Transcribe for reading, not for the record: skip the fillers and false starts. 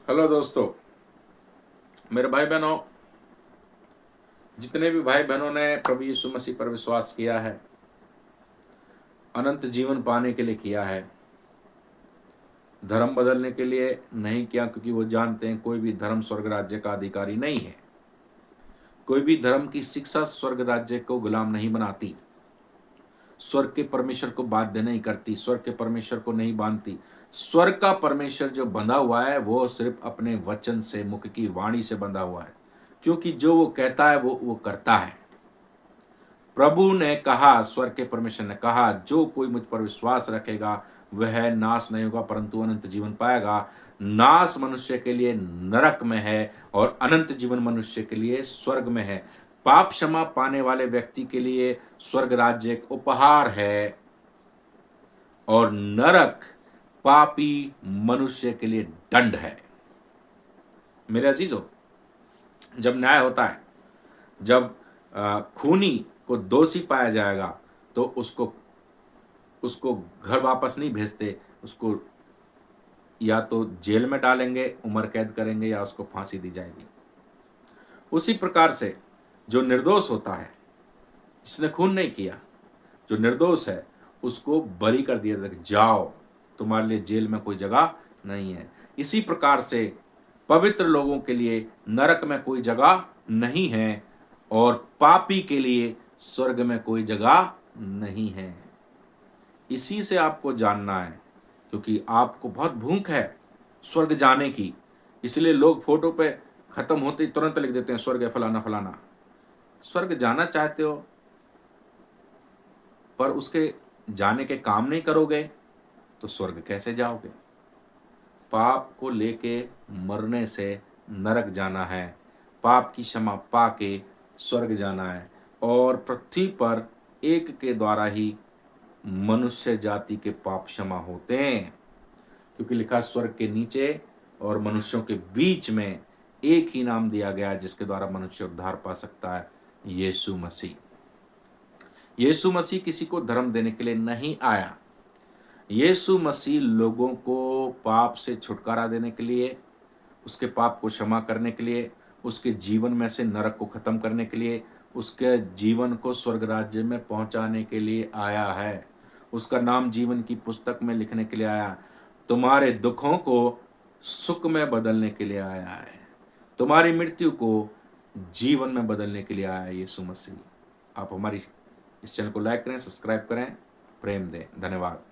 Hello दोस्तों, मेरे भाई बहनों, जितने भी भाई बहनों ने प्रभु यीशु मसीह पर विश्वास किया है, अनंत जीवन पाने के लिए किया है, धर्म बदलने के लिए नहीं किया, क्योंकि वो जानते हैं कोई भी धर्म स्वर्ग राज्य का अधिकारी नहीं है। कोई भी धर्म की शिक्षा स्वर्ग राज्य को गुलाम नहीं बनाती, स्वर्ग के परमेश्वर को बाध्य नहीं करती, स्वर्ग के परमेश्वर को नहीं बांधती। स्वर्ग का परमेश्वर जो बंधा हुआ है वो सिर्फ अपने वचन से, मुख की वाणी से बंधा हुआ है, क्योंकि जो वो कहता है वो करता है। प्रभु ने कहा, स्वर्ग के परमेश्वर ने कहा, जो कोई मुझ पर विश्वास रखेगा वह नाश नहीं होगा परंतु अनंत जीवन पाएगा। नाश मनुष्य के लिए नरक में है और अनंत जीवन मनुष्य के लिए स्वर्ग में है। पाप क्षमा पाने वाले व्यक्ति के लिए स्वर्ग राज्य एक उपहार है और नरक पापी मनुष्य के लिए दंड है। मेरे अजीजों, जब न्याय होता है, जब खूनी को दोषी पाया जाएगा तो उसको उसको घर वापस नहीं भेजते, उसको या तो जेल में डालेंगे, उम्र कैद करेंगे, या उसको फांसी दी जाएगी। उसी प्रकार से जो निर्दोष होता है, जिसने खून नहीं किया, जो निर्दोष है, उसको बरी कर दिया जाएगा, जाओ, तुम्हारे लिए जेल में कोई जगह नहीं है। इसी प्रकार से पवित्र लोगों के लिए नरक में कोई जगह नहीं है और पापी के लिए स्वर्ग में कोई जगह नहीं है। इसी से आपको जानना है, क्योंकि आपको बहुत भूख है स्वर्ग जाने की। इसलिए लोग फोटो पे खत्म होते ही तुरंत लिख देते हैं स्वर्ग है फलाना फलाना। स्वर्ग जाना चाहते हो पर उसके जाने के काम नहीं करोगे तो स्वर्ग कैसे जाओगे? पाप को लेके मरने से नरक जाना है, पाप की क्षमा पाके स्वर्ग जाना है। और पृथ्वी पर एक के द्वारा ही मनुष्य जाति के पाप क्षमा होते हैं, क्योंकि लिखा है, स्वर्ग के नीचे और मनुष्यों के बीच में एक ही नाम दिया गया है जिसके द्वारा मनुष्य उद्धार पा सकता है, यीशु मसीह। यीशु मसीह किसी को धर्म देने के लिए नहीं आया। यीशु मसीह लोगों को पाप से छुटकारा देने के लिए, उसके पाप को क्षमा करने के लिए, उसके जीवन में से नरक को खत्म करने के लिए, उसके जीवन को स्वर्ग राज्य में पहुंचाने के लिए आया है। उसका नाम जीवन की पुस्तक में लिखने के लिए आया। तुम्हारे दुखों को सुख में बदलने के लिए आया है, तुम्हारी मृत्यु को जीवन में बदलने के लिए आया है यीशु मसीह। आप हमारी इस चैनल को लाइक करें, सब्सक्राइब करें, प्रेम दें। धन्यवाद।